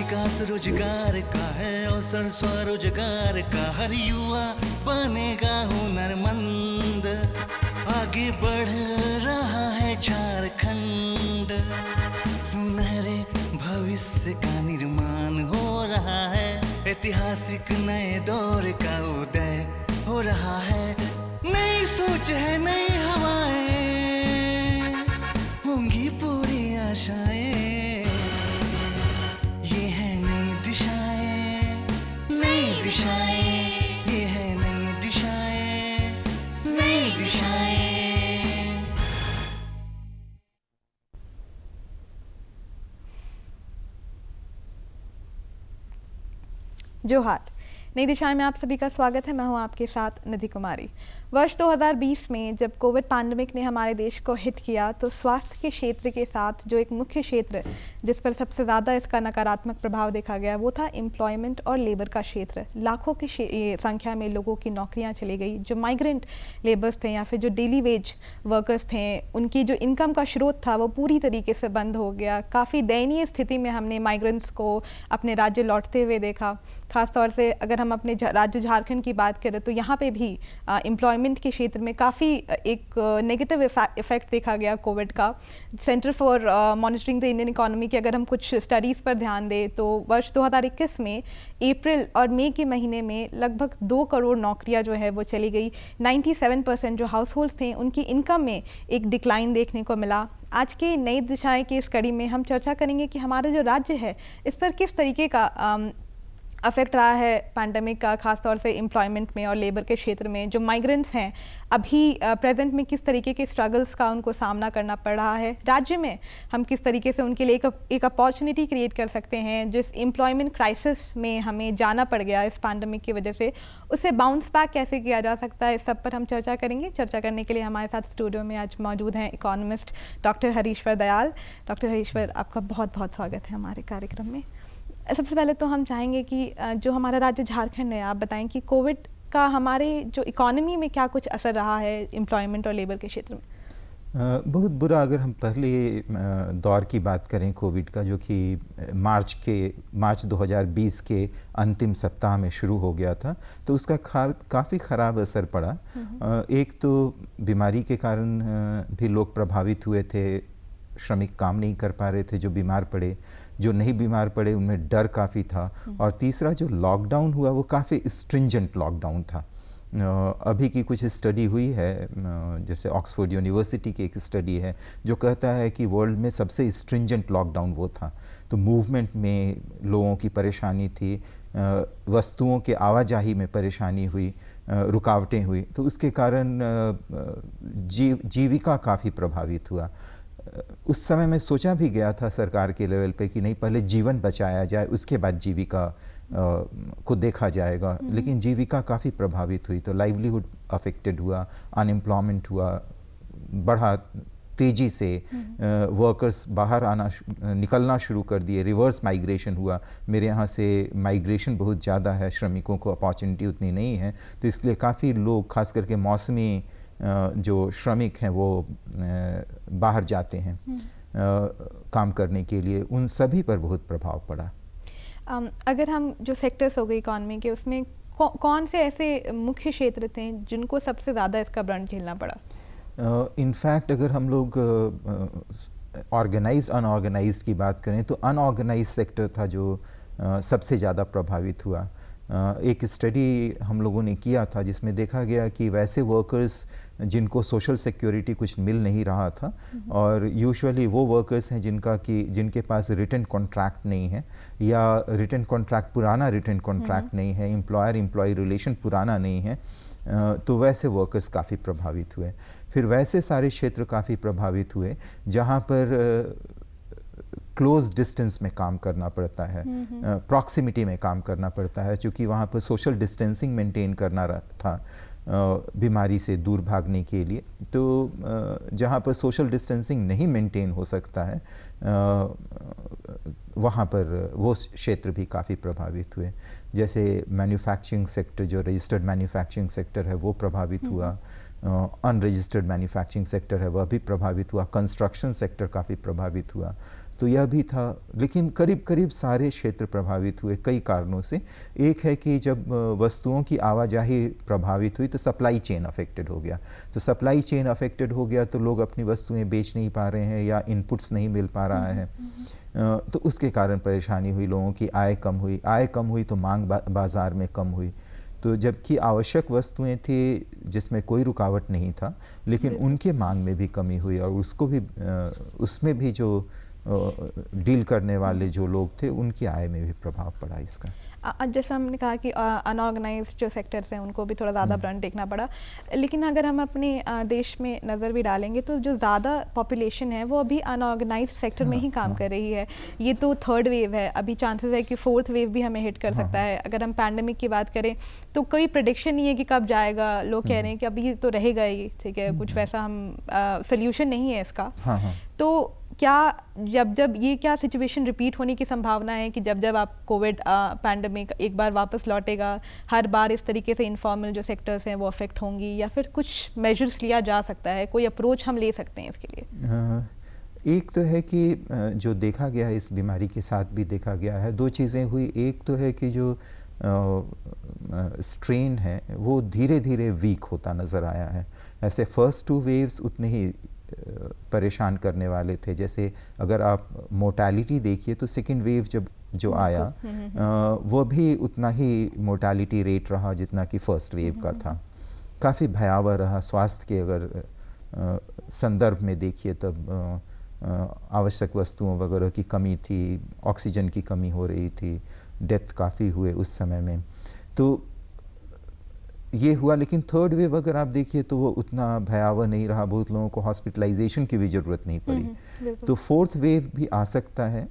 विकास रोजगार का है अवसर, स्वरोजगार का हर युवा बनेगा हुनरमंद। आगे बढ़ रहा है झारखंड, सुनहरे भविष्य का निर्माण हो रहा है। ऐतिहासिक नए दौर का उदय हो रहा है। नई सोच है, नई हवाएं, होंगी पूरी आशाएं। ये है नई दिशाएं, नई दिशाएं, ये है नई दिशाएं, नई दिशाएं। जोहार। नई दिशाएं में आप सभी का स्वागत है। मैं हूं आपके साथ निधि कुमारी। वर्ष 2020 में जब कोविड पैंडेमिक ने हमारे देश को हिट किया तो स्वास्थ्य के क्षेत्र के साथ जो एक मुख्य क्षेत्र जिस पर सबसे ज़्यादा इसका नकारात्मक प्रभाव देखा गया वो था एम्प्लॉयमेंट और लेबर का क्षेत्र। लाखों की संख्या में लोगों की नौकरियां चली गई। जो माइग्रेंट लेबर्स थे या फिर जो डेली वेज वर्कर्स थे, उनकी जो इनकम का स्रोत था वो पूरी तरीके से बंद हो गया। काफ़ी दयनीय स्थिति में हमने माइग्रेंट्स को अपने राज्य लौटते हुए देखा। खासतौर से अगर हम अपने राज्य झारखंड की बात करें तो यहाँ पे भी एम्प्लॉयमेंट के क्षेत्र में काफ़ी एक नेगेटिव इफेक्ट देखा गया कोविड का। Centre for monitoring the Indian economy की अगर हम कुछ स्टडीज़ पर ध्यान दें तो वर्ष 2021 में अप्रैल और मई के महीने में लगभग 2 करोड़ नौकरियां जो है वो चली गई। 97% जो हाउस होल्ड्स थे उनकी इनकम में एक डिक्लाइन देखने को मिला। आज की नई दिशाएं की इस कड़ी में हम चर्चा करेंगे कि हमारा जो राज्य है इस पर किस तरीके का अफेक्ट रहा है पैंडेमिक का, खासतौर से एम्प्लॉयमेंट में और लेबर के क्षेत्र में। जो माइग्रेंट्स हैं अभी प्रेजेंट में किस तरीके के स्ट्रगल्स का उनको सामना करना पड़ रहा है। राज्य में हम किस तरीके से उनके लिए एक अपॉर्चुनिटी क्रिएट कर सकते हैं। जिस एम्प्लॉयमेंट क्राइसिस में हमें जाना पड़ गया इस पैंडेमिक की वजह से, उससे बाउंस बैक कैसे किया जा सकता है, इस सब पर हम चर्चा करेंगे। चर्चा करने के लिए हमारे साथ स्टूडियो में आज मौजूद हैं economist doctor Harishwar Dayal. Doctor Harishwar, आपका बहुत बहुत स्वागत है हमारे कार्यक्रम में। सबसे पहले तो हम चाहेंगे कि जो हमारा राज्य झारखंड है, आप बताएं कि कोविड का हमारे जो इकोनॉमी में क्या कुछ असर रहा है एम्प्लॉयमेंट और लेबर के क्षेत्र में। बहुत बुरा। अगर हम पहले दौर की बात करें कोविड का, जो कि मार्च 2020 के अंतिम सप्ताह में शुरू हो गया था, तो उसका काफ़ी ख़राब असर पड़ा। एक तो बीमारी के कारण भी लोग प्रभावित हुए थे। श्रमिक काम नहीं कर पा रहे थे जो बीमार पड़े, जो नहीं बीमार पड़े उनमें डर काफ़ी था। और तीसरा जो लॉकडाउन हुआ वो काफ़ी स्ट्रिंजेंट लॉकडाउन था। अभी की कुछ स्टडी हुई है, जैसे ऑक्सफोर्ड यूनिवर्सिटी की एक स्टडी है जो कहता है कि वर्ल्ड में सबसे स्ट्रिंजेंट लॉकडाउन वो था। तो मूवमेंट में लोगों की परेशानी थी, वस्तुओं के आवाजाही में परेशानी हुई, रुकावटें हुई, तो उसके कारण जीविका काफ़ी प्रभावित हुआ। उस समय में सोचा भी गया था सरकार के लेवल पे कि नहीं, पहले जीवन बचाया जाए, उसके बाद जीविका को देखा जाएगा। लेकिन जीविका काफ़ी प्रभावित हुई, तो लाइवलीहुड अफेक्टेड हुआ, अनएम्प्लॉयमेंट हुआ, बढ़ा तेज़ी से। वर्कर्स बाहर निकलना शुरू कर दिए, रिवर्स माइग्रेशन हुआ। मेरे यहाँ से माइग्रेशन बहुत ज़्यादा है, श्रमिकों को अपॉर्चुनिटी उतनी नहीं है, तो इसलिए काफ़ी लोग, खास करके मौसमी जो श्रमिक हैं वो बाहर जाते हैं काम करने के लिए, उन सभी पर बहुत प्रभाव पड़ा। अगर हम जो सेक्टर्स हो गए इकॉनमी के, उसमें कौन से ऐसे मुख्य क्षेत्र थे जिनको सबसे ज़्यादा इसका ब्रण झेलना पड़ा? इनफैक्ट अगर हम लोग ऑर्गेनाइज्ड अनऑर्गेनाइज्ड की बात करें तो अनऑर्गेनाइज्ड सेक्टर था जो सबसे ज़्यादा प्रभावित हुआ। एक स्टडी हम लोगों ने किया था जिसमें देखा गया कि वैसे वर्कर्स जिनको सोशल सिक्योरिटी कुछ मिल नहीं रहा था, और यूजुअली वो वर्कर्स हैं जिनके पास रिटन कॉन्ट्रैक्ट नहीं है, या रिटन कॉन्ट्रैक्ट पुराना रिटन कॉन्ट्रैक्ट नहीं है, एम्प्लॉयर एम्प्लॉय रिलेशन पुराना नहीं है, तो वैसे वर्कर्स काफ़ी प्रभावित हुए। फिर वैसे सारे क्षेत्र काफ़ी प्रभावित हुए जहाँ पर क्लोज डिस्टेंस में काम करना पड़ता है, प्रॉक्सिमिटी में काम करना पड़ता है, क्योंकि वहाँ पर सोशल डिस्टेंसिंग मेंटेन करना था बीमारी से दूर भागने के लिए। तो जहाँ पर सोशल डिस्टेंसिंग नहीं मेंटेन हो सकता है वहाँ पर वो क्षेत्र भी काफ़ी प्रभावित हुए। जैसे मैन्युफैक्चरिंग सेक्टर, जो रजिस्टर्ड मैन्युफैक्चरिंग सेक्टर है वो प्रभावित हुआ, अनरजिस्टर्ड मैन्युफैक्चरिंग सेक्टर है वह भी प्रभावित हुआ, कंस्ट्रक्शन सेक्टर काफ़ी प्रभावित हुआ। तो यह भी था। लेकिन करीब करीब सारे क्षेत्र प्रभावित हुए कई कारणों से। एक है कि जब वस्तुओं की आवाजाही प्रभावित हुई तो सप्लाई चेन अफेक्टेड हो गया। तो सप्लाई चेन अफेक्टेड हो गया तो लोग अपनी वस्तुएं बेच नहीं पा रहे हैं या इनपुट्स नहीं मिल पा रहा है, तो उसके कारण परेशानी हुई, लोगों की आय कम हुई। आय कम हुई तो मांग बाज़ार में कम हुई। तो जबकि आवश्यक वस्तुएं थी जिसमें कोई रुकावट नहीं था, लेकिन उनके मांग में भी कमी हुई और उसको भी उसमें भी जो डील करने वाले जो लोग थे उनकी आय में भी प्रभाव पड़ा इसका। जैसा हमने कहा कि अनऑर्गेनाइज्ड जो सेक्टर्स हैं उनको भी थोड़ा ज़्यादा ब्रंट देखना पड़ा, लेकिन अगर हम अपने देश में नज़र भी डालेंगे तो जो ज़्यादा पॉपुलेशन है वो अभी अनऑर्गेनाइज्ड सेक्टर में ही काम कर रही है। ये तो थर्ड वेव है, अभी चांसेस है कि फोर्थ वेव भी हमें हिट कर सकता है। अगर हम पैंडेमिक की बात करें तो कोई प्रेडिक्शन नहीं है कि कब जाएगा। लोग कह रहे हैं कि अभी तो रहेगा ही, ठीक है, कुछ वैसा हम सोल्यूशन नहीं है इसका। तो क्या जब ये क्या सिचुएशन रिपीट होने की संभावना है कि जब आप कोविड पैंडेमिक एक बार वापस लौटेगा, हर बार इस तरीके से इनफॉर्मल जो सेक्टर्स हैं वो अफेक्ट होंगी, या फिर कुछ मेजर्स लिया जा सकता है, कोई अप्रोच हम ले सकते हैं इसके लिए? एक तो है कि जो देखा गया है इस बीमारी के साथ भी देखा गया है, दो चीज़ें हुई। एक तो है कि जो स्ट्रेन है वो धीरे धीरे वीक होता नज़र आया है। ऐसे फर्स्ट 2 वेव्स उतने ही परेशान करने वाले थे। जैसे अगर आप मोर्टालिटी देखिए तो सेकेंड वेव जो आया वो भी उतना ही मोर्टालिटी रेट रहा जितना कि फर्स्ट वेव का था। काफ़ी भयावह रहा। स्वास्थ्य के अगर संदर्भ में देखिए तब आवश्यक वस्तुओं वगैरह की कमी थी, ऑक्सीजन की कमी हो रही थी, डेथ काफ़ी हुए उस समय में। तो ये हुआ। लेकिन थर्ड वेव अगर आप देखिए तो वो उतना भयावह नहीं रहा, बहुत लोगों को हॉस्पिटलाइजेशन की भी ज़रूरत नहीं पड़ी। तो फोर्थ वेव भी आ सकता है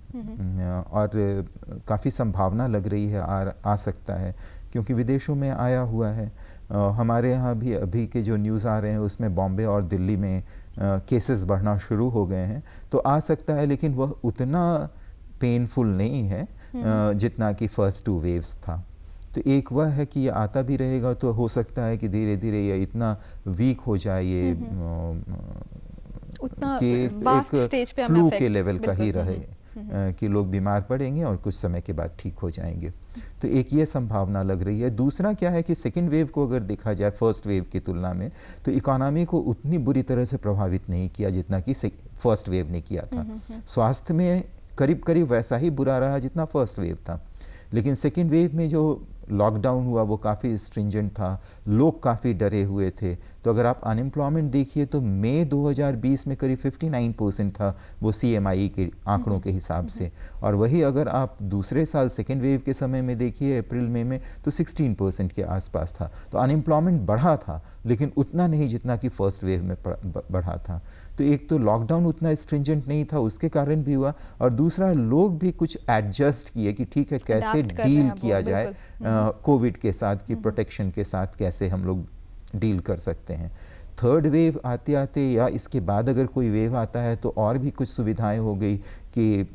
और काफ़ी संभावना लग रही है आ सकता है, क्योंकि विदेशों में आया हुआ है। हमारे यहाँ भी अभी के जो न्यूज़ आ रहे हैं उसमें बॉम्बे और दिल्ली में केसेस बढ़ना शुरू हो गए हैं। तो आ सकता है, लेकिन वह उतना पेनफुल नहीं है जितना कि फर्स्ट 2 वेव्स था। तो एक वह है कि ये आता भी रहेगा तो हो सकता है कि धीरे धीरे ये इतना वीक हो जाए, ये उतना कि एक फ्लू के लेवल का ही रहे, कि लोग बीमार पड़ेंगे और कुछ समय के बाद ठीक हो जाएंगे। तो एक ये संभावना लग रही है। दूसरा क्या है कि सेकेंड वेव को अगर देखा जाए फर्स्ट वेव की तुलना में, तो इकोनॉमी को उतनी बुरी तरह से प्रभावित नहीं किया जितना कि फर्स्ट वेव ने किया था। स्वास्थ्य में करीब करीब वैसा ही बुरा रहा जितना फर्स्ट वेव था। लेकिन सेकेंड वेव में जो लॉकडाउन हुआ वो काफ़ी स्ट्रिंजेंट था, लोग काफ़ी डरे हुए थे। तो अगर आप अनएम्प्लॉयमेंट देखिए तो मई 2020 में करीब 59% था वो CMI के आंकड़ों के हिसाब से, और वही अगर आप दूसरे साल सेकेंड वेव के समय में देखिए अप्रैल मई में तो 16% के आसपास था। तो अनएम्प्लॉयमेंट बढ़ा था, लेकिन उतना नहीं जितना कि फर्स्ट वेव में बढ़ा था। तो एक तो लॉकडाउन उतना स्ट्रिंजेंट नहीं था, उसके कारण भी हुआ, और दूसरा लोग भी कुछ एडजस्ट किए कि ठीक है कैसे डील किया जाए कोविड के साथ, कि प्रोटेक्शन के साथ कैसे हम लोग डील कर सकते हैं। थर्ड वेव आते आते या इसके बाद अगर कोई वेव आता है तो और भी कुछ सुविधाएं हो गई कि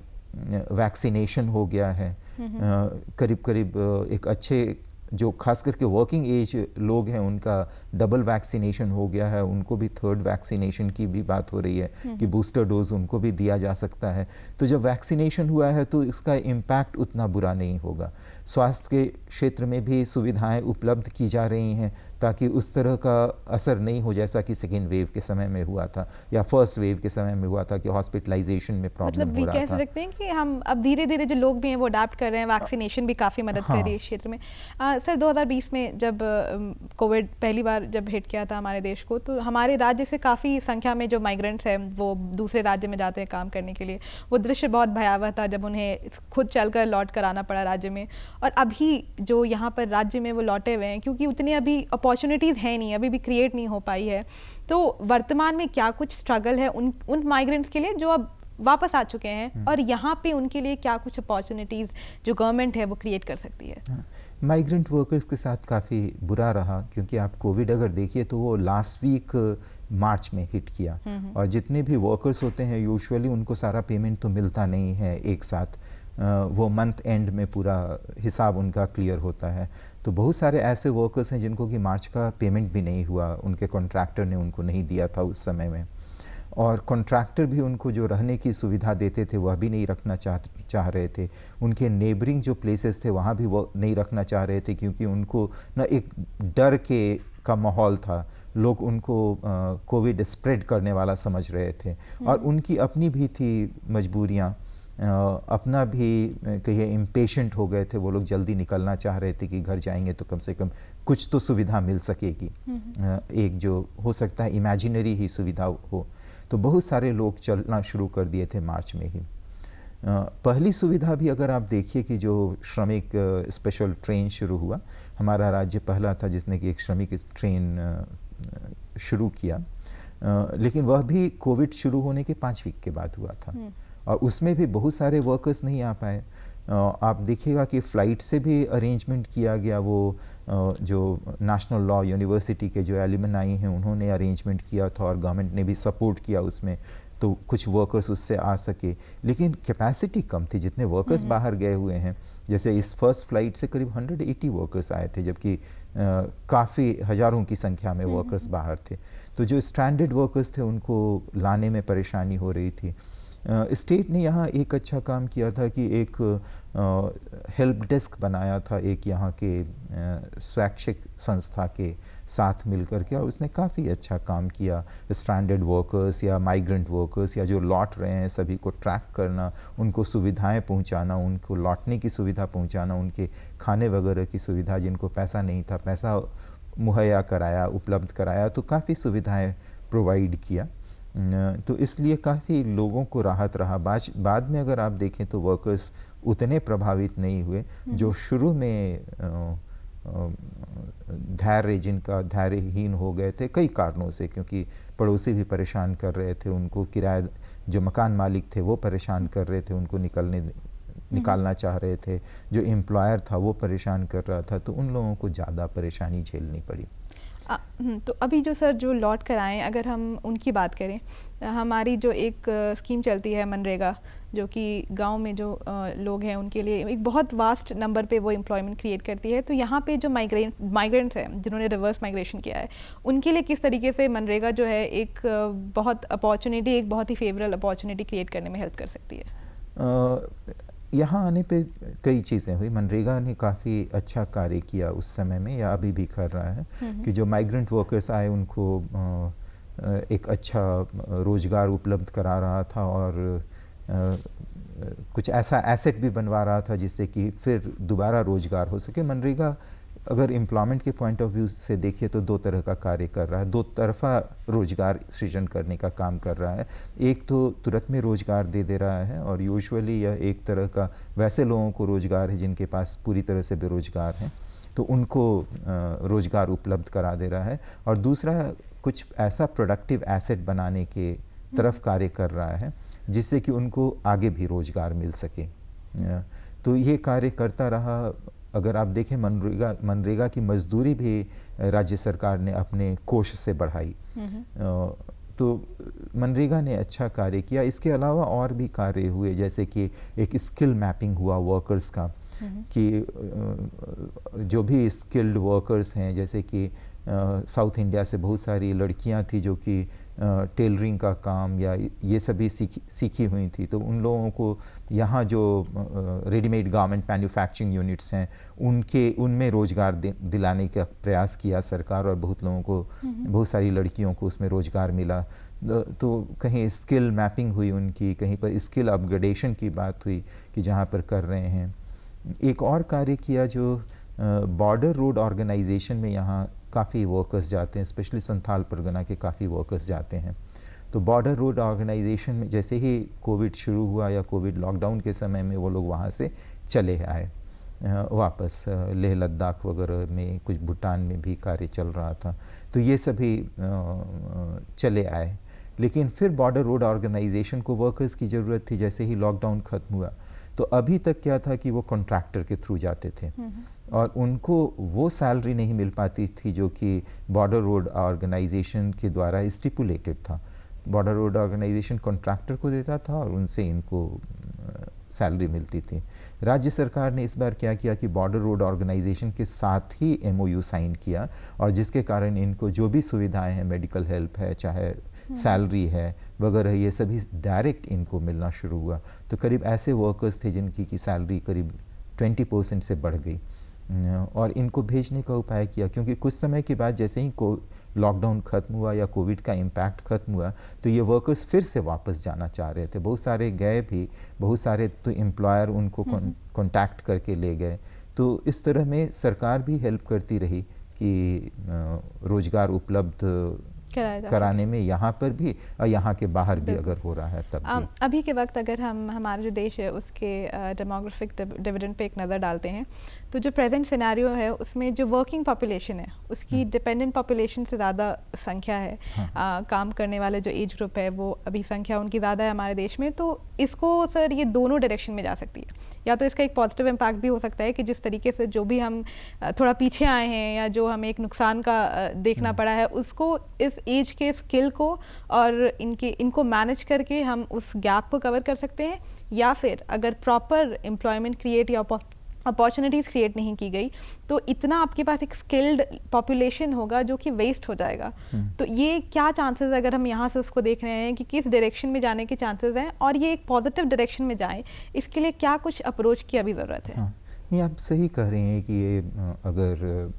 वैक्सीनेशन हो गया है, करीब करीब एक अच्छे जो खास करके वर्किंग एज लोग हैं उनका डबल वैक्सीनेशन हो गया है, उनको भी थर्ड वैक्सीनेशन की भी बात हो रही है कि बूस्टर डोज उनको भी दिया जा सकता है। तो जब वैक्सीनेशन हुआ है तो इसका इम्पैक्ट उतना बुरा नहीं होगा। स्वास्थ्य के क्षेत्र में भी सुविधाएं उपलब्ध की जा रही हैं ताकि उस तरह का असर नहीं हो जैसा कि सेकेंड वेव के समय में हुआ था या फर्स्ट वेव के समय में हुआ था कि हॉस्पिटलाइजेशन में प्रॉब्लम हो रहा था। कह सकते हैं कि हम अब धीरे धीरे जो लोग भी हैं वो अडाप्ट कर रहे हैं, वैक्सीनेशन भी काफ़ी मदद कर रही है इस क्षेत्र में। सर 2020 में जब कोविड पहली बार जब हिट किया था हमारे देश को, तो हमारे राज्य से काफ़ी संख्या में जो माइग्रेंट्स हैं वो दूसरे राज्य में जाते हैं काम करने के लिए। वो दृश्य बहुत भयावह था जब उन्हें खुद चलकर लौट कर आना पड़ा राज्य में। और अभी जो यहाँ पर राज्य में वो लौटे हुए हैं क्योंकि उतनी अभी अपॉर्चुनिटीज़ है नहीं, अभी भी क्रिएट नहीं हो पाई है। तो वर्तमान में क्या कुछ स्ट्रगल है उन माइग्रेंट्स के लिए जो अब वापस आ चुके हैं, और यहाँ पे उनके लिए क्या कुछ अपॉर्चुनिटीज़ जो गवर्नमेंट है वो क्रिएट कर सकती है? माइग्रेंट वर्कर्स के साथ काफ़ी बुरा रहा, क्योंकि आप कोविड अगर देखिए तो वो लास्ट वीक मार्च में हिट किया, और जितने भी वर्कर्स होते हैं यूजुअली उनको सारा पेमेंट तो मिलता नहीं है एक साथ, वो मंथ एंड में पूरा हिसाब उनका क्लियर होता है। तो बहुत सारे ऐसे वर्कर्स हैं जिनको कि मार्च का पेमेंट भी नहीं हुआ, उनके कॉन्ट्रैक्टर ने उनको नहीं दिया था उस समय में। और कॉन्ट्रैक्टर भी उनको जो रहने की सुविधा देते थे वह भी नहीं रखना चाह रहे थे। उनके नेबरिंग जो प्लेसेस थे वहाँ भी वो नहीं रखना चाह रहे थे, क्योंकि उनको ना एक डर का माहौल था। लोग उनको कोविड स्प्रेड करने वाला समझ रहे थे, और उनकी अपनी भी थी मजबूरियाँ, अपना भी कहिए इम्पेशेंट हो गए थे। वो लोग जल्दी निकलना चाह रहे थे कि घर जाएंगे तो कम से कम कुछ तो सुविधा मिल सकेगी, एक जो हो सकता है इमेजिनरी ही सुविधा हो। तो बहुत सारे लोग चलना शुरू कर दिए थे मार्च में ही। पहली सुविधा भी अगर आप देखिए कि जो श्रमिक स्पेशल ट्रेन शुरू हुआ, हमारा राज्य पहला था जिसने कि एक श्रमिक ट्रेन शुरू किया, लेकिन वह भी कोविड शुरू होने के 5 वीक के बाद हुआ था, और उसमें भी बहुत सारे वर्कर्स नहीं आ पाए। आप देखिएगा कि फ़्लाइट से भी अरेंजमेंट किया गया, वो जो नेशनल लॉ यूनिवर्सिटी के जो एलुमनाई हैं उन्होंने अरेंजमेंट किया था, और गवर्नमेंट ने भी सपोर्ट किया उसमें, तो कुछ वर्कर्स उससे आ सके। लेकिन कैपेसिटी कम थी, जितने वर्कर्स बाहर गए हुए हैं, जैसे इस फर्स्ट फ्लाइट से करीब 180 वर्कर्स आए थे, जबकि काफ़ी हज़ारों की संख्या में वर्कर्स बाहर थे। तो जो स्ट्रैंडेड वर्कर्स थे उनको लाने में परेशानी हो रही थी। स्टेट ने यहाँ एक अच्छा काम किया था कि एक हेल्प डेस्क बनाया था, एक यहाँ के स्वैच्छिक संस्था के साथ मिलकर के, और उसने काफ़ी अच्छा काम किया। स्ट्रैंडेड वर्कर्स या माइग्रेंट वर्कर्स या जो लौट रहे हैं सभी को ट्रैक करना, उनको सुविधाएं पहुंचाना, उनको लौटने की सुविधा पहुंचाना, उनके खाने वगैरह की सुविधा, जिनको पैसा नहीं था पैसा मुहैया कराया, उपलब्ध कराया, तो काफ़ी सुविधाएं प्रोवाइड किया। तो इसलिए काफ़ी लोगों को राहत रहा। बाद में अगर आप देखें तो वर्कर्स उतने प्रभावित नहीं हुए जो शुरू में जिनका धैर्यहीन हो गए थे कई कारणों से, क्योंकि पड़ोसी भी परेशान कर रहे थे उनको, किराया जो मकान मालिक थे वो परेशान कर रहे थे उनको, निकालना चाह रहे थे, जो एम्प्लॉयर था वो परेशान कर रहा था, तो उन लोगों को ज़्यादा परेशानी झेलनी पड़ी। तो अभी जो सर जो लौट कर आए, अगर हम उनकी बात करें, हमारी जो एक स्कीम चलती है मनरेगा, जो कि गांव में जो लोग हैं उनके लिए एक बहुत वास्ट नंबर पे वो एम्प्लॉयमेंट क्रिएट करती है। तो यहाँ पे जो माइग्रेंट्स हैं जिन्होंने रिवर्स माइग्रेशन किया है, उनके लिए किस तरीके से मनरेगा जो है एक बहुत अपॉर्चुनिटी, एक बहुत ही फेवरेबल अपॉर्चुनिटी क्रिएट करने में हेल्प कर सकती है? यहाँ आने पे कई चीज़ें हुई। मनरेगा ने काफ़ी अच्छा कार्य किया उस समय में, या अभी भी कर रहा है, कि जो माइग्रेंट वर्कर्स आए उनको एक अच्छा रोज़गार उपलब्ध करा रहा था, और कुछ ऐसा एसेट भी बनवा रहा था जिससे कि फिर दोबारा रोज़गार हो सके। मनरेगा अगर एम्प्लॉयमेंट के पॉइंट ऑफ व्यू से देखिए तो 2 तरह का कार्य कर रहा है, 2 तरफा रोज़गार सृजन करने का काम कर रहा है। एक तो तुरंत में रोज़गार दे रहा है, और यूजुअली यह एक तरह का वैसे लोगों को रोज़गार है जिनके पास पूरी तरह से बेरोज़गार हैं, तो उनको रोज़गार उपलब्ध करा दे रहा है। और दूसरा कुछ ऐसा प्रोडक्टिव एसेट बनाने के तरफ कार्य कर रहा है जिससे कि उनको आगे भी रोज़गार मिल सके। तो ये कार्य करता रहा। अगर आप देखें मनरेगा की मजदूरी भी राज्य सरकार ने अपने कोष से बढ़ाई, तो मनरेगा ने अच्छा कार्य किया। इसके अलावा और भी कार्य हुए, जैसे कि एक स्किल मैपिंग हुआ वर्कर्स का, कि जो भी स्किल्ड वर्कर्स हैं, जैसे कि साउथ इंडिया से बहुत सारी लड़कियां थी जो कि टेलरिंग का काम या ये सभी सीखी हुई थी, तो उन लोगों को यहाँ जो रेडीमेड गारमेंट मैन्युफैक्चरिंग यूनिट्स हैं उनमें रोज़गार दिलाने का प्रयास किया सरकार, और बहुत लोगों को, बहुत सारी लड़कियों को उसमें रोज़गार मिला। तो कहीं स्किल मैपिंग हुई उनकी, कहीं पर स्किल अपग्रेडेशन की बात हुई कि जहाँ पर कर रहे हैं। एक और कार्य किया जो बॉर्डर रोड ऑर्गेनाइजेशन में यहाँ काफ़ी वर्कर्स जाते हैं, स्पेशली संथाल परगना के काफ़ी वर्कर्स जाते हैं। तो बॉर्डर रोड ऑर्गेनाइजेशन में जैसे ही कोविड शुरू हुआ या कोविड लॉकडाउन के समय में वो लोग वहाँ से चले आए वापस, लेह लद्दाख वगैरह में, कुछ भूटान में भी कार्य चल रहा था, तो ये सभी चले आए। लेकिन फिर बॉर्डर रोड ऑर्गेनाइजेशन को वर्कर्स की ज़रूरत थी। जैसे ही लॉकडाउन ख़त्म हुआ तो अभी तक क्या था कि वो कॉन्ट्रैक्टर के थ्रू जाते थे, और उनको वो सैलरी नहीं मिल पाती थी जो कि बॉर्डर रोड ऑर्गेनाइजेशन के द्वारा स्टिपुलेटेड था। बॉर्डर रोड ऑर्गेनाइजेशन कॉन्ट्रैक्टर को देता था और उनसे इनको सैलरी मिलती थी। राज्य सरकार ने इस बार क्या किया कि बॉर्डर रोड ऑर्गेनाइजेशन के साथ ही MOU साइन किया, और जिसके कारण इनको जो भी सुविधाएं हैं, मेडिकल हेल्प है, चाहे सैलरी है वगैरह, ये सभी डायरेक्ट इनको मिलना शुरू हुआ। तो करीब ऐसे वर्कर्स थे जिनकी की सैलरी करीब 20% से बढ़ गई, और इनको भेजने का उपाय किया, क्योंकि कुछ समय के बाद जैसे ही लॉकडाउन ख़त्म हुआ या कोविड का इम्पैक्ट ख़त्म हुआ तो ये वर्कर्स फिर से वापस जाना चाह रहे थे। बहुत सारे गए भी, बहुत सारे तो एम्प्लॉयर उनको कॉन्टैक्ट करके ले गए। तो इस तरह में सरकार भी हेल्प करती रही कि रोज़गार उपलब्ध कराने में, यहाँ पर भी और यहाँ के बाहर भी अगर हो रहा है तब भी। अभी के वक्त अगर हम हमारा जो देश है उसके डेमोग्राफिक डिविडेंड पे एक नज़र डालते हैं तो जो प्रेजेंट सिनेरियो है उसमें जो वर्किंग पॉपुलेशन है उसकी डिपेंडेंट पॉपुलेशन से ज़्यादा संख्या है। काम करने वाले जो एज ग्रुप है वो अभी संख्या उनकी ज़्यादा है हमारे देश में। तो इसको सर ये दोनों डायरेक्शन में जा सकती है, या तो इसका एक पॉजिटिव इम्पैक्ट भी हो सकता है कि जिस तरीके से जो भी हम थोड़ा पीछे आए हैं या जो हमें एक नुकसान का देखना पड़ा है उसको इस एज के स्किल को और इनको मैनेज करके हम उस गैप को कवर कर सकते हैं, या फिर अगर प्रॉपर एम्प्लॉयमेंट क्रिएट या अपॉर्चुनिटीज़ क्रिएट नहीं की गई तो इतना आपके पास एक स्किल्ड पॉपुलेशन होगा जो कि वेस्ट हो जाएगा। तो ये क्या चांसेस अगर हम यहाँ से उसको देख रहे हैं कि किस डायरेक्शन में जाने के चांसेस हैं और ये एक पॉजिटिव डायरेक्शन में जाए, इसके लिए क्या कुछ अप्रोच की अभी ज़रूरत है? नहीं, आप सही कह रहे हैं कि ये अगर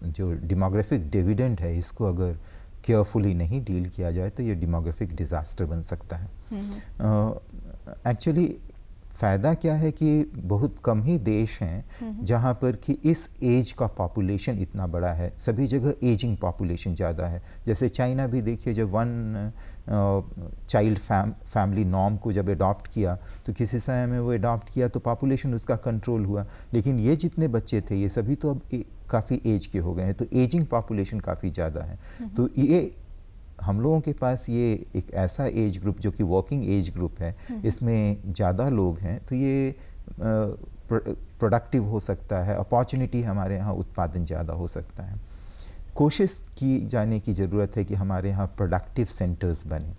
जो डेमोग्राफिक डिविडेंड है इसको अगर केयरफुली नहीं डील किया जाए तो ये डेमोग्राफिक डिज़ास्टर बन सकता है। एक्चुअली फ़ायदा क्या है कि बहुत कम ही देश हैं जहाँ पर कि इस एज का पॉपुलेशन इतना बड़ा है। सभी जगह एजिंग पॉपुलेशन ज़्यादा है। जैसे चाइना भी देखिए, जब वन चाइल्ड फैमिली नॉर्म को जब अडॉप्ट किया तो किसी समय में वो अडॉप्ट किया तो पॉपुलेशन उसका कंट्रोल हुआ, लेकिन ये जितने बच्चे थे ये सभी तो अब काफ़ी एज के हो गए हैं, तो एजिंग पॉपुलेशन काफ़ी ज़्यादा है। तो ये हम लोगों के पास ये एक ऐसा एज ग्रुप जो कि वर्किंग एज ग्रुप है, इसमें ज़्यादा लोग हैं, तो ये प्रोडक्टिव हो सकता है, अपॉर्चुनिटी हमारे यहाँ उत्पादन ज़्यादा हो सकता है। कोशिश की जाने की ज़रूरत है कि हमारे यहाँ प्रोडक्टिव सेंटर्स बने।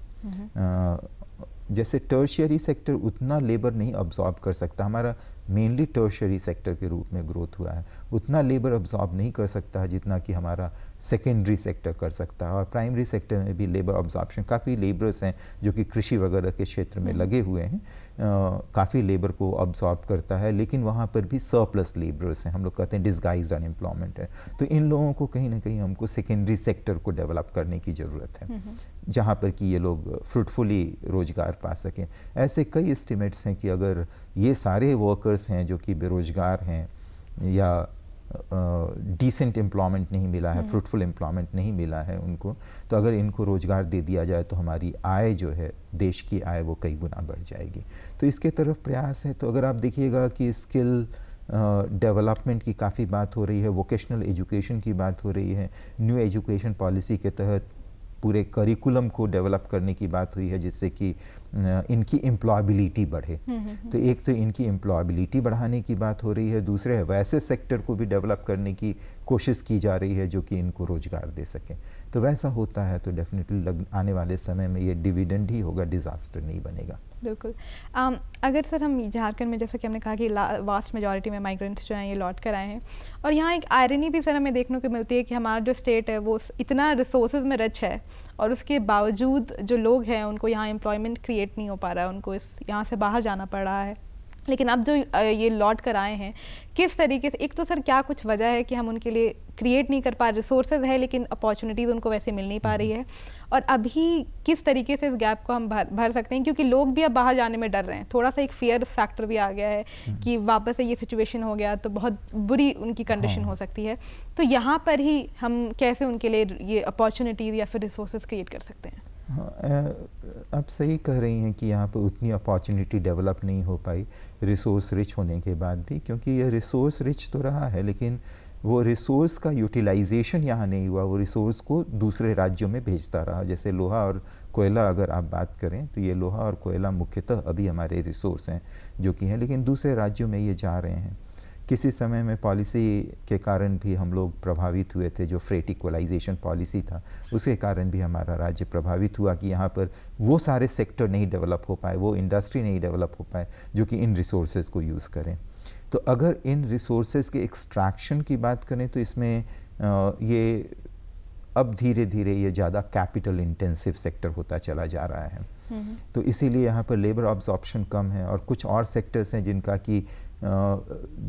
जैसे टर्शियरी सेक्टर उतना लेबर नहीं अब्जॉर्ब कर सकता, हमारा मेनली टर्शियरी सेक्टर के रूप में ग्रोथ हुआ है, उतना लेबर अब्जॉर्ब नहीं कर सकता है जितना कि हमारा सेकेंडरी सेक्टर कर सकता है। और प्राइमरी सेक्टर में भी लेबर अब्जॉर्प्शन, काफ़ी लेबर्स हैं जो कि कृषि वगैरह के क्षेत्र में लगे हुए हैं, काफ़ी लेबर को अब्जॉर्ब करता है, लेकिन वहाँ पर भी सरप्लस लेबर्स हैं, हम लोग कहते हैं डिस्गाइज अनएम्प्लॉयमेंट है। तो इन लोगों को कहीं ना कहीं हमको सेकेंडरी सेक्टर को डेवलप करने की ज़रूरत है जहाँ पर कि ये लोग फ्रूटफुली रोज़गार पा सकें। ऐसे कई एस्टिमेट्स हैं कि अगर ये सारे वर्कर्स हैं जो कि बेरोज़गार हैं या डिसेंट एम्प्लॉयमेंट नहीं मिला है, फ्रूटफुल एम्प्लॉयमेंट नहीं मिला है उनको, तो अगर इनको रोज़गार दे दिया जाए तो हमारी आय जो है, देश की आय, वो कई गुना बढ़ जाएगी। तो इसके तरफ प्रयास है। तो अगर आप देखिएगा कि स्किल डेवलपमेंट की काफ़ी बात हो रही है, वोकेशनल एजुकेशन की बात हो रही है, न्यू एजुकेशन पॉलिसी के तहत पूरे करिकुलम को डेवलप करने की बात हुई है जिससे कि इनकी एम्प्लॉयबिलिटी बढ़े। तो एक तो इनकी एम्प्लॉयबिलिटी बढ़ाने की बात हो रही है, दूसरे वैसे सेक्टर को भी डेवलप करने की कोशिश की जा रही है जो कि इनको रोज़गार दे सके। तो वैसा होता है तो डेफिनेटली आने वाले समय में ये डिविडेंड ही होगा, डिज़ास्टर नहीं बनेगा। बिल्कुल। अगर सर हम झारखंड में, जैसा कि हमने कहा कि वास्ट मेजॉरिटी में माइग्रेंट्स जो हैं ये लौट कर आए हैं, और यहाँ एक आयरनी भी सर हमें देखने को मिलती है कि हमारा जो स्टेट है वो इतना रिसोर्सेज में रिच है और उसके बावजूद जो लोग हैं उनको यहाँ एम्प्लॉयमेंट क्रिएट नहीं हो पा रहा है, उनको यहाँ से बाहर जाना पड़ रहा है। लेकिन अब जो ये लौट कर आए हैं, किस तरीके से, एक तो सर क्या कुछ वजह है कि हम उनके लिए क्रिएट नहीं कर पा रहे, रिसोर्सेज है लेकिन अपॉर्चुनिटीज़ उनको वैसे मिल नहीं पा रही है, और अभी किस तरीके से इस गैप को हम भर सकते हैं, क्योंकि लोग भी अब बाहर जाने में डर रहे हैं, थोड़ा सा एक फियर फैक्टर भी आ गया है कि वापस से ये सिचुएशन हो गया तो बहुत बुरी उनकी कंडीशन हो सकती है। तो यहाँ पर ही हम कैसे उनके लिए ये अपॉर्चुनिटीज़ या फिर रिसोर्सेज क्रिएट कर सकते हैं? आप सही कह रही हैं कि यहाँ पर उतनी अपॉर्चुनिटी डेवलप नहीं हो पाई रिसोर्स रिच होने के बाद भी, क्योंकि ये रिसोर्स रिच तो रहा है लेकिन वो रिसोर्स का यूटिलाइजेशन यहाँ नहीं हुआ, वो रिसोर्स को दूसरे राज्यों में भेजता रहा। जैसे लोहा और कोयला अगर आप बात करें तो ये लोहा और कोयला मुख्यतः अभी हमारे रिसोर्स हैं जो कि हैं, लेकिन दूसरे राज्यों में ये जा रहे हैं। किसी समय में पॉलिसी के कारण भी हम लोग प्रभावित हुए थे, जो फ्रेट इक्वलाइजेशन पॉलिसी था उसके कारण भी हमारा राज्य प्रभावित हुआ कि यहाँ पर वो सारे सेक्टर नहीं डेवलप हो पाए, वो इंडस्ट्री नहीं डेवलप हो पाए जो कि इन रिसोर्सेज को यूज़ करें। तो अगर इन रिसोर्सेज के एक्सट्रैक्शन की बात करें तो इसमें ये अब धीरे धीरे ये ज़्यादा कैपिटल इंटेंसिव सेक्टर होता चला जा रहा है। तो इसीलिए यहाँ पर लेबर ऑब्जॉर्प्शन कम है, और कुछ और सेक्टर्स हैं जिनका कि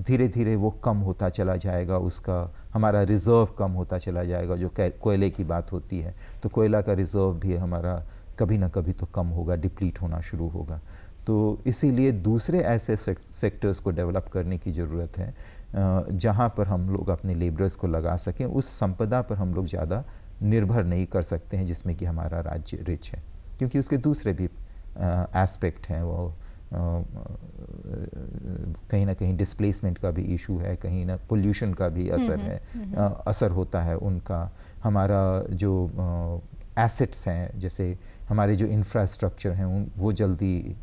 धीरे धीरे वो कम होता चला जाएगा, उसका हमारा रिज़र्व कम होता चला जाएगा। जो कोयले की बात होती है, तो कोयला का रिज़र्व भी हमारा कभी ना कभी तो कम होगा, डिप्लीट होना शुरू होगा। तो इसीलिए दूसरे ऐसे सेक्टर्स को डेवलप करने की ज़रूरत है जहाँ पर हम लोग अपने लेबरर्स को लगा सकें। उस संपदा पर हम लोग ज़्यादा निर्भर नहीं कर सकते हैं जिसमें कि हमारा राज्य रिच है, क्योंकि उसके दूसरे भी एस्पेक्ट हैं। वो कहीं ना कहीं डिस्प्लेसमेंट का भी इशू है, कहीं ना पोल्यूशन का भी असर है, असर होता है उनका। हमारा जो एसेट्स हैं, जैसे हमारे जो इंफ्रास्ट्रक्चर हैं वो जल्दी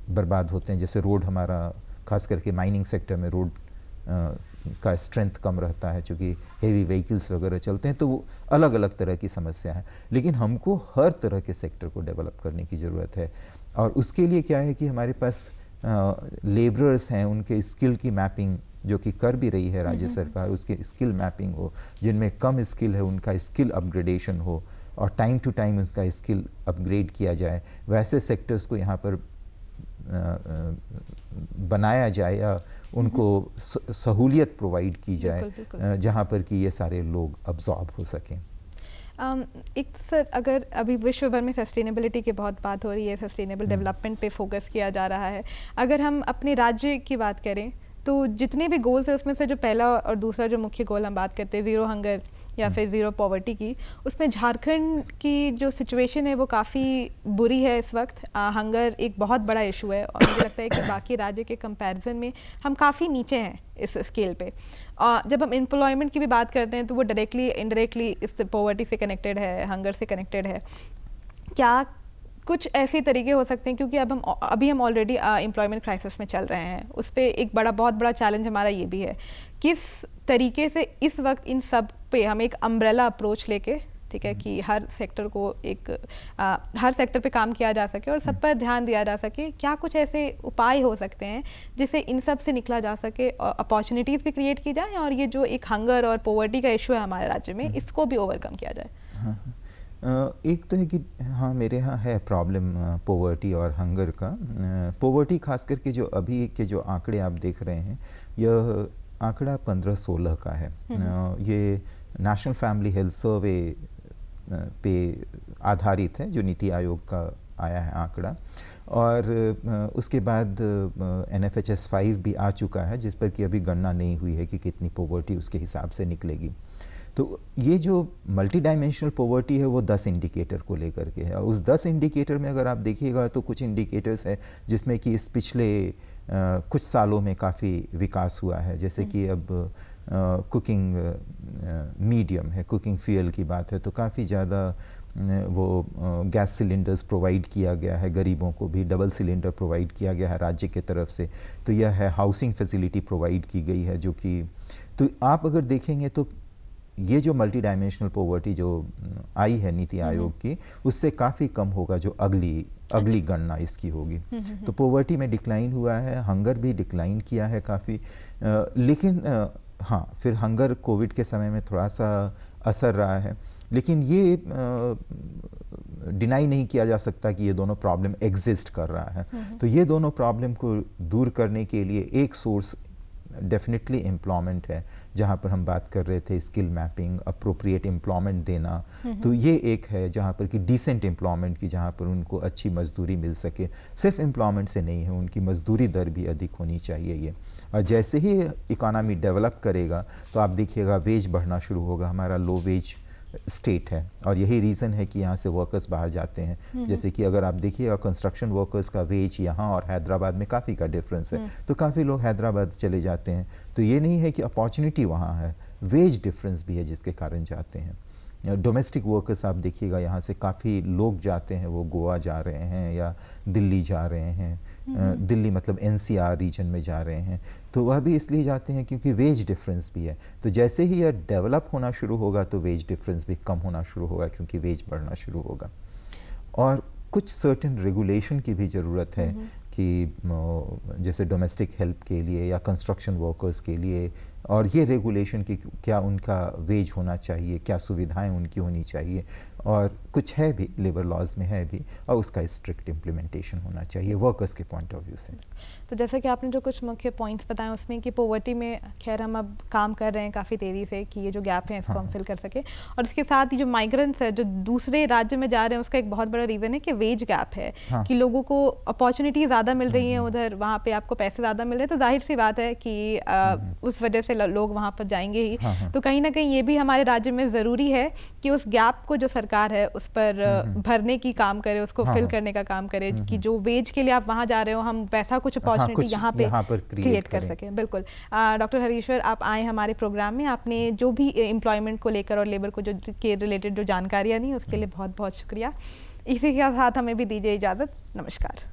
बर्बाद होते हैं। जैसे रोड, हमारा खास करके माइनिंग सेक्टर में रोड का स्ट्रेंथ कम रहता है, चूँकि हेवी व्हीकल्स वगैरह चलते हैं, तो वो अलग अलग तरह की समस्या है। लेकिन हमको हर तरह के सेक्टर को डेवलप करने की ज़रूरत है, और उसके लिए क्या है कि हमारे पास लेबरर्स हैं, उनके स्किल की मैपिंग जो कि कर भी रही है राज्य सरकार, उसके स्किल मैपिंग हो। जिनमें कम स्किल है उनका स्किल अपग्रेडेशन हो, और टाइम टू टाइम उसका स्किल अपग्रेड किया जाए। वैसे सेक्टर्स को यहाँ पर बनाया जाए, या उनको सहूलियत प्रोवाइड की जाए जहाँ पर कि ये सारे लोग अब्जॉर्ब हो सकें। एक तो सर, अगर अभी विश्व भर में सस्टेनेबिलिटी की बहुत बात हो रही है, सस्टेनेबल डेवलपमेंट पे फोकस किया जा रहा है। अगर हम अपने राज्य की बात करें तो जितने भी गोल्स है उसमें से जो पहला और दूसरा जो मुख्य गोल हम बात करते हैं ज़ीरो हंगर या फिर ज़ीरो पॉवर्टी की, उसमें झारखंड की जो सिचुएशन है वो काफ़ी बुरी है इस वक्त। हंगर एक बहुत बड़ा इशू है, और मुझे लगता है कि बाकी राज्य के कंपैरिजन में हम काफ़ी नीचे हैं इस स्केल पे। जब हम एम्प्लॉयमेंट की भी बात करते हैं तो वो डायरेक्टली इनडायरेक्टली इस पॉवर्टी से कनेक्टेड है, हंगर से कनेक्टेड है। क्या कुछ ऐसे तरीके हो सकते हैं, क्योंकि अभी हम ऑलरेडी एम्प्लॉयमेंट क्राइसिस में चल रहे हैं, उस पर एक बहुत बड़ा चैलेंज हमारा ये भी है, किस तरीके से इस वक्त इन सब पे हम एक अम्ब्रेला अप्रोच लेके, ठीक है, कि हर सेक्टर को हर सेक्टर पे काम किया जा सके और सब पर ध्यान दिया जा सके। क्या कुछ ऐसे उपाय हो सकते हैं जिससे इन सब से निकला जा सके, अपॉर्चुनिटीज़ भी क्रिएट की जाए, और ये जो एक हंगर और पॉवर्टी का इशू है हमारे राज्य में, इसको भी ओवरकम किया जाए? एक तो है कि हाँ, मेरे यहाँ है प्रॉब्लम पॉवर्टी और हंगर का। पॉवर्टी खास करके जो अभी के जो आंकड़े आप देख रहे हैं, यह आंकड़ा 15-16 का है। ये नेशनल फैमिली हेल्थ सर्वे पे आधारित है, जो नीति आयोग का आया है आंकड़ा। और उसके बाद NFHS 5 भी आ चुका है, जिस पर कि अभी गणना नहीं हुई है कि कितनी पॉवर्टी उसके हिसाब से निकलेगी। तो ये जो मल्टी डायमेंशनल पॉवर्टी है वो 10 इंडिकेटर को लेकर के है, और उस 10 इंडिकेटर में अगर आप देखिएगा तो कुछ इंडिकेटर्स है जिसमें कि इस पिछले कुछ सालों में काफ़ी विकास हुआ है। जैसे कि अब कुकिंग मीडियम है, कुकिंग फ्यूल की बात है, तो काफ़ी ज़्यादा वो गैस सिलेंडर्स प्रोवाइड किया गया है, गरीबों को भी डबल सिलेंडर प्रोवाइड किया गया है राज्य के तरफ से। तो यह है, हाउसिंग फैसिलिटी प्रोवाइड की गई है, जो कि तो आप अगर देखेंगे तो ये जो मल्टी डायमेंशनल पॉवर्टी जो आई है नीति आयोग की, उससे काफ़ी कम होगा जो अगली गणना इसकी होगी। तो पॉवर्टी में डिक्लाइन हुआ है, हंगर भी डिक्लाइन किया है काफ़ी। लेकिन हाँ, फिर हंगर कोविड के समय में थोड़ा सा असर रहा है, लेकिन ये डिनाई नहीं किया जा सकता कि ये दोनों प्रॉब्लम एग्जिस्ट कर रहा है। तो ये दोनों प्रॉब्लम को दूर करने के लिए एक सोर्स डेफिनेटली एम्प्लॉयमेंट है, जहाँ पर हम बात कर रहे थे स्किल मैपिंग, अप्रोप्रिएट एम्प्लॉयमेंट देना। तो ये एक है जहाँ पर कि डिसेंट एम्प्लॉयमेंट की, जहाँ पर उनको अच्छी मजदूरी मिल सके। सिर्फ एम्प्लॉयमेंट से नहीं है, उनकी मजदूरी दर भी अधिक होनी चाहिए ये। और जैसे ही इकोनॉमी डेवलप करेगा तो आप देखिएगा वेज बढ़ना शुरू होगा। हमारा लो वेज स्टेट है, और यही रीज़न है कि यहाँ से वर्कर्स बाहर जाते हैं। जैसे कि अगर आप देखिएगा कंस्ट्रक्शन वर्कर्स का वेज यहाँ और हैदराबाद में काफ़ी का डिफरेंस है, तो काफ़ी लोग हैदराबाद चले जाते हैं। तो ये नहीं है कि अपॉर्चुनिटी वहाँ है, वेज डिफरेंस भी है जिसके कारण जाते हैं। डोमेस्टिक वर्कर्स आप देखिएगा यहाँ से काफ़ी लोग जाते हैं, वो गोवा जा रहे हैं या दिल्ली जा रहे हैं, दिल्ली मतलब NCR रीजन में जा रहे हैं। तो वह भी इसलिए जाते हैं क्योंकि वेज डिफरेंस भी है। तो जैसे ही यह डेवलप होना शुरू होगा तो वेज डिफरेंस भी कम होना शुरू होगा, क्योंकि वेज बढ़ना शुरू होगा। और कुछ सर्टेन रेगुलेशन की भी ज़रूरत है कि जैसे डोमेस्टिक हेल्प के लिए या कंस्ट्रक्शन वर्कर्स के लिए और ये रेगुलेशन की क्या उनका वेज होना चाहिए, क्या सुविधाएं उनकी होनी चाहिए, और कुछ है भी लेबर लॉज में है भी, और उसका स्ट्रिक्ट इम्प्लीमेंटेशन होना चाहिए वर्कर्स के पॉइंट ऑफ व्यू से। तो जैसे कि आपने जो कुछ मुख्य पॉइंट्स बताए उसमें कि पॉवर्टी में खैर हम अब काम कर रहे हैं काफ़ी तेज़ी से कि ये जो गैप है इसको हम फिल कर सके, और इसके साथ ही जो माइग्रेंट्स है जो दूसरे राज्य में जा रहे हैं उसका एक बहुत बड़ा रीज़न है कि वेज गैप है। कि लोगों को अपॉर्चुनिटी ज़्यादा मिल रही हैं उधर, वहाँ पे आपको पैसे ज़्यादा मिल रहे हैं, तो जाहिर सी बात है कि उस वजह से लोग वहाँ पर जाएंगे ही। तो कहीं ना कहीं ये भी हमारे राज्य में ज़रूरी है कि उस गैप को जो सरकार है उस पर भरने की काम करे, उसको फिल करने का काम करे, कि जो वेज के लिए आप वहाँ जा रहे हो हम वैसा कुछ अपॉर्चुनिटी यहाँ पर क्रिएट कर सके। बिल्कुल। डॉक्टर हरीश्वर, आप आए हमारे प्रोग्राम में, आपने जो भी एम्प्लॉयमेंट को लेकर और लेबर को जो के रिलेटेड जो जानकारियाँ दी उसके लिए बहुत बहुत शुक्रिया। इसी के साथ हमें भी दीजिए इजाज़त। नमस्कार।